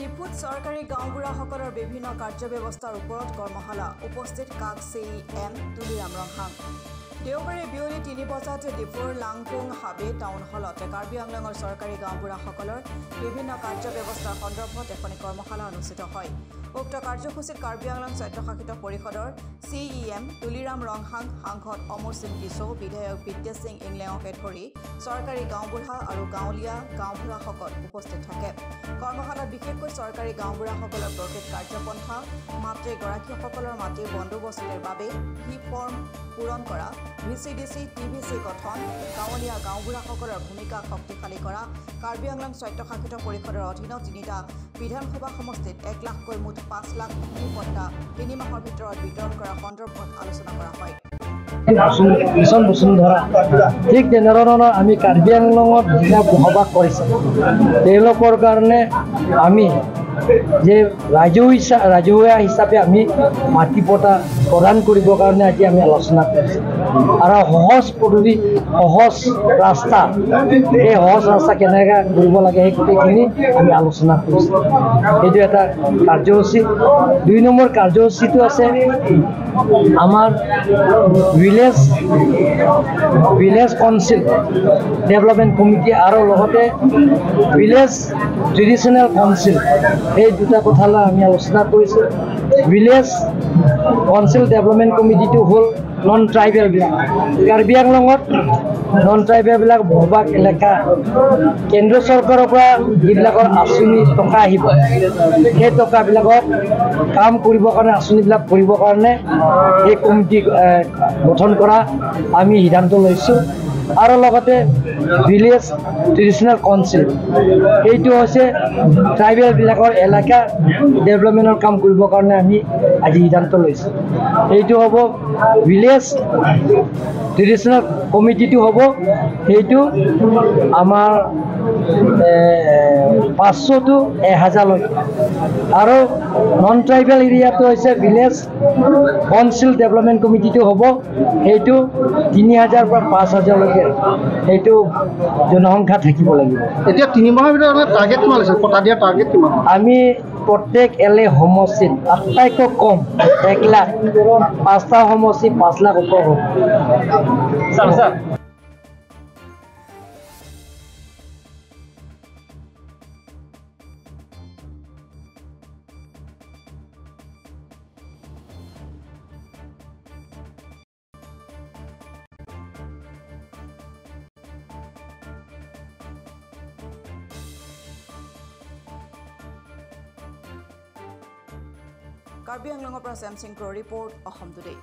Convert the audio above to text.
ডিফুত চৰকাৰী গাঁওবুঢ়াসকলৰ বিভিন্ন কাৰ্যব্যৱস্থাৰ ওপৰত কৰ্মশালা উপস্থিত কাক CEM তুলিৰাম ৰংহাং দেওবাৰে বিয়লি 3 বজাত ডিফুৰ লাংপুং হাবে টাউন হলত কাৰ্বি আংলঙৰ চৰকাৰী গাঁওবুঢ়াসকলৰ বিভিন্ন কাৰ্যব্যৱস্থাৰ সন্দৰ্ভত এখন কৰ্মশালা অনুষ্ঠিত হয় উক্ত কাৰ্যসূচীত কাৰ্বি আংলং স্বায়ত্তশাসিত পৰিষদৰ CEM তুলিৰাম ৰংহাং সাংসদ অমৰ সিং কিশো বিধায়ক বিদ্যা সিং ইংলেঙকে ধৰি চৰকাৰী গাঁওবুঢ়া আৰু গাঁৱলীয়া গাঁওবুঢ়াসকল উপস্থিত থাকে কৰ্মশালাত বিশেষকৈ চৰকাৰী গাঁওবুঢ়াসকলৰ প্ৰকৃত কাৰ্যপন্থা মাতৃগৰাকীসকলৰ মাটিৰ বন্দোবস্তৰ বাবে ভি ফৰ্ম পূৰণ কৰা VCDC TVC গঠন গাঁৱলীয়া গাঁওবুঢ়াসকলৰ ভূমিকা শক্তিশালী কৰা কাৰ্বি আংলং স্বায়ত্তশাসিত পৰিষদৰ অধীনত 3টা বিধানসভা সমষ্টিত 1 লাখকৈ মুঠ 5 লাখ ভূমিপট্টা 3 মাহৰ ভিতৰত বিতৰণ কৰা সন্দৰ্ভত আলোচনা কৰা হয় মিছন বসুন্ধৰা ঠিক তেনেধৰণৰ আমি কাৰ্বি আংলঙত জিলা বসবাস কৰিছে তেওঁলোকৰ কাৰণে আমি যে ৰাজহুৱা হিচাপে আমি মাটি পটা প্ৰদান কৰিবৰ কাৰণে আজি আমি আলোচনা কৰিছোঁ আৰু সহজ পদ্ধতি সহজ ৰাস্তা এই সহজ ৰাস্তা কেনেকৈ কৰিব লাগে সেই গোটেইখিনি আমি আলোচনা কৰিছোঁ এইটো এটা কাৰ্যসূচী 2 নম্বৰ কাৰ্যসূচীটো আছে আমাৰ ভিলেজ কাউন্সিল ডেভেলপমেণ্ট কমিটি আৰু লগতে ভিলেজ ট্ৰেডিশ্যনেল কাউন্সিল এই দুটা কথালৈ আমি আলোচনা কৰিছোঁ ভিলেজ কাউন্সিল ডেভেলপমেণ্ট কমিটিটো হ'ল নন ট্ৰাইবেলবিলাক কাৰ্বি আংলঙত নন ট্ৰাইবেলবিলাক ভূভাগ এলেকা কেন্দ্ৰ চৰকাৰৰ পৰা যিবিলাকৰ আঁচনি টকা আহিব সেই টকাবিলাকক কাম কৰিবৰ কাৰণে আঁচনিবিলাক কৰিবৰ কাৰণে এই কমিটি গঠন কৰা আমি সিদ্ধান্ত লৈছোঁ আৰু লগতে ভিলেজ ট্ৰেডিশ্যনেল কাউন্সিল এইটো হৈছে ট্ৰাইবেলবিলাকৰ এলেকা ডেভেলপমেণ্টৰ কাম কৰিবৰ কাৰণে আমি আজি সিদ্ধান্ত লৈছোঁ এইটো হ'ব ভিলেজ ট্ৰেডিশ্যনেল কমিটিটো হ'ব সেইটো আমাৰ 500 to 1000 আৰু নন ট্ৰাইবেল এৰিয়াটো হৈছে ভিলেজ কাউন্সিল ডেভেলপমেণ্ট কমিটিটো হ'ব সেইটো 3000 পৰা 5000 লৈকে সেইটো জনসংখ্যা থাকিব লাগিব এতিয়া 3 মাহৰ ভিতৰত টাৰ্গেট কিমান আছে পটা দিয়া টাৰ্গেট কিমান আমি প্ৰত্যেক এলে সমষ্টিত আটাইতকৈ কম 1 লাখ 5টা সমষ্টি 5 লাখ ওপৰ হ'ব স্যাৰ কাৰ্বি আংলঙৰ পৰা শ্যাম সিং ৰিপৰ্ট অসম টুডে